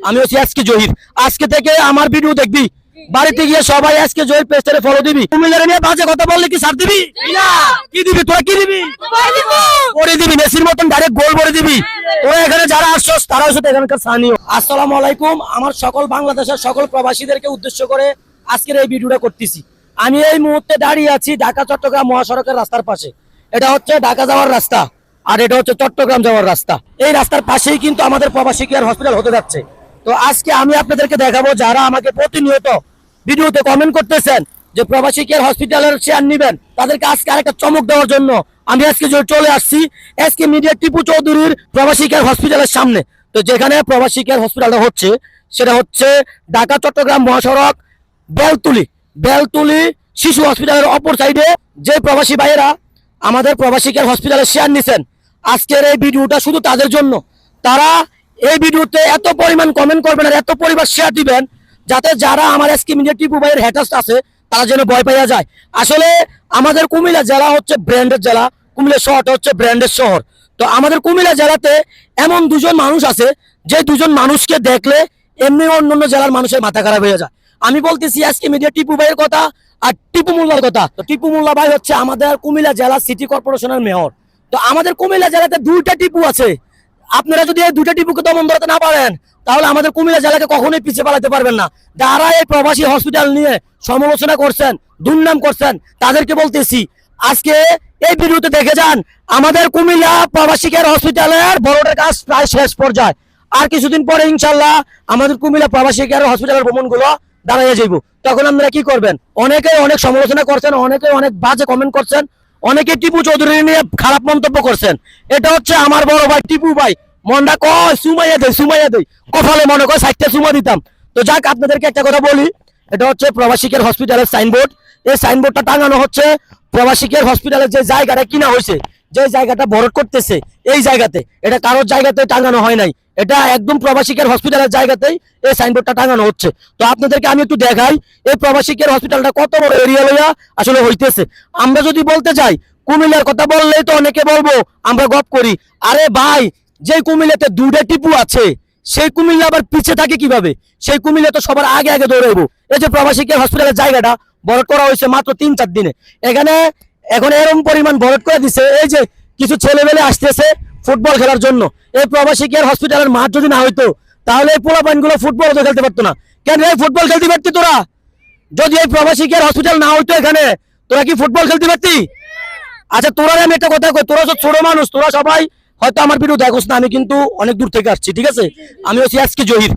আমি হচ্ছি আজকে জহির। আজকে থেকে আমার ভিডিও দেখবি, বাড়িতে গিয়ে সবাই আজকে জহির পেজটারে ফলো দিবি। কুমিল্লার নিয়ে বাজে কথা বললে কি ছাড় দিবি? কি দিবি তোরা? কি দিবি? করে দিবি মেসির মতন ডাইরেক্ট গোল করে দিবি। তোরা এখানে যারা আসছস তারা হচ্ছে এখানকার স্থানীয়। আসসালামু আলাইকুম। আমার সকল বাংলাদেশের সকল প্রবাসীদেরকে উদ্দেশ্য করে আজকের এই ভিডিওটা করতেছি। আমি এই মুহূর্তে দাঁড়িয়ে আছি ঢাকা চট্টগ্রাম মহাসড়কের রাস্তার পাশে। এটা হচ্ছে ঢাকা যাওয়ার রাস্তা, আর এটা হচ্ছে চট্টগ্রাম যাওয়ার রাস্তা। এই রাস্তার পাশেই কিন্তু আমাদের প্রবাসী কেয়ার হসপিটাল হতে যাচ্ছে। তো আজকে আমি আপনাদেরকে দেখাবো, যারা আমাকে প্রতিনিয়ত ভিডিওতে কমেন্ট করতেছেন যে প্রবাসী কেয়ার হসপিটালের শেয়ার নিবেন, তাদেরকে আজকে আরেকটা চমক দেওয়ার জন্য আমি আজকে চলে আসছি এসকে মিডিয়া টিপু চৌধুরীর প্রবাসী কেয়ার হসপিটালের সামনে। তো যেখানে প্রবাসী কেয়ার হসপিটালটা হচ্ছে সেটা হচ্ছে ঢাকা চট্টগ্রাম মহাসড়ক বেলতুলি শিশু হসপিটালের অপর সাইডে। যে প্রবাসী ভাইয়েরা আমাদের প্রবাসী কেয়ার হসপিটালে শেয়ার নিছেন, আজকের এই ভিডিওটা শুধু তাদের জন্য। তারা এই ভিডিওতে এত পরিমাণ কমেন্ট করবেন আর এত পরিমাণ শেয়ার দিবেন, যাতে যারা আমার এসকে মিডিয়া টিপু ভাইয়ের হ্যাটার্স আছে তারা যেন ভয় পাইয়া যায়। আসলে আমাদের কুমিল্লা জেলা হচ্ছে ব্র্যান্ডের জেলা, কুমিল্লা শহরটা হচ্ছে ব্র্যান্ডের শহর। তো আমাদের কুমিল্লা জেলাতে এমন দুজন মানুষ আছে যে দুজন মানুষকে দেখলে এমনি অন্যান্য জেলার মানুষের মাথা খারাপ হয়ে যায়। আমি বলতেছি এসকে মিডিয়া টিপু ভাইয়ের কথা আর টিপু মোল্লার কথা। তো টিপু মোল্লা ভাই হচ্ছে আমাদের কুমিল্লা জেলা সিটি কর্পোরেশনের মেয়র। তো আমাদের কুমিল্লা জেলাতে দুইটা টিপু আছে। আপনারা যদি এই দুইটা টিপুকে দমন ধরতে না পারেন, তাহলে আমাদের কুমিল্লা জেলাকে কখনোই পিছিয়ে পালাতে পারবেন না। যারা এই প্রবাসী হসপিটাল নিয়ে সমালোচনা করছেন, দুর্নাম করছেন, তাদেরকে বলতেছি আজকে এই ভিডিওতে দেখে যান আমাদের কুমিল্লা প্রবাসী কেয়ার হসপিটালের বড়টার কাজ প্রায় শেষ পর্যায়ে। আর কিছুদিন পরে ইনশাল্লাহ আমাদের কুমিল্লা প্রবাসী কেয়ার হসপিটালের ভ্রমণগুলো দাঁড়িয়ে যাইব। তখন আপনারা কি করবেন? অনেকে অনেক সমালোচনা করছেন, অনেকে অনেক বাজে কমেন্ট করছেন, অনেকে টিপু চৌধুরী নিয়ে খারাপ মন্তব্য করছেন। এটা হচ্ছে আমার বড় ভাই টিপু ভাই। মনটা কয় সুমাইয়া দেয় কপালে মনে কয় 60টা সুমা দিতাম। তো যাক, আপনাদেরকে একটা কথা বলি, এটা হচ্ছে প্রবাসী কেয়ার হসপিটালের সাইনবোর্ড। এই সাইনবোর্ডটা টাঙানো হচ্ছে প্রবাসী কেয়ার হসপিটালের যে জায়গাটা কিনা হয়েছে, যে জায়গাটা ভরট করতেছে এই জায়গাতে। এটা কারোর জায়গাতে টাঙানো হয় নাই, এটা একদম প্রবাসী কেয়ার হসপিটালের জায়গাতেই এই সাইনবোর্ডটা টাঙানো হচ্ছে। তো আপনাদেরকে আমি একটু দেখাই এই প্রবাসী কেয়ার হসপিটালটা কত বড় এরিয়া লইয়া আসলে হইতেছে। আমরা যদি বলতে যাই কুমিল্লার কথা বললেই তো অনেকে বলবো আমরা গপ করি। আরে ভাই, যে কুমিল্লাতে দুইটা টিপু আছে সেই কুমিল্লা আবার পিছে থাকে কিভাবে? সেই কুমিল্লা তো সবার আগে আগে দৌড়াইবো। এই যে প্রবাসী কেয়ার হসপিটালের জায়গাটা ভরট করা হয়েছে মাত্র 3-4 দিনে। এখানে এখন এরকম পরিমাণ ভরট করে দিছে, এই যে কিছু ছেলেমেলে আসতেছে ফুটবল খেলার জন্য। এই প্রবাসী কেয়ার হসপিটালের মাঠ যদি না হইতো, তাহলে এই পোলাপাইন গুলো ফুটবল তো খেলতে পারতো না। কেন এই ফুটবল খেলতে পারতি তোরা? যদি এই প্রবাসী কেয়ার হসপিটাল না হইতো এখানে, তোরা কি ফুটবল খেলতে পারতি? আচ্ছা, তোরা আমি একটা কথা কই, তোরা তো ছোট মানুষ, তোরা সবাই হয়তো আমার ভিডিও দেখোস না। আমি কিন্তু অনেক দূর থেকে আসছি, ঠিক আছে? আমি হচ্ছি আজকে জহির।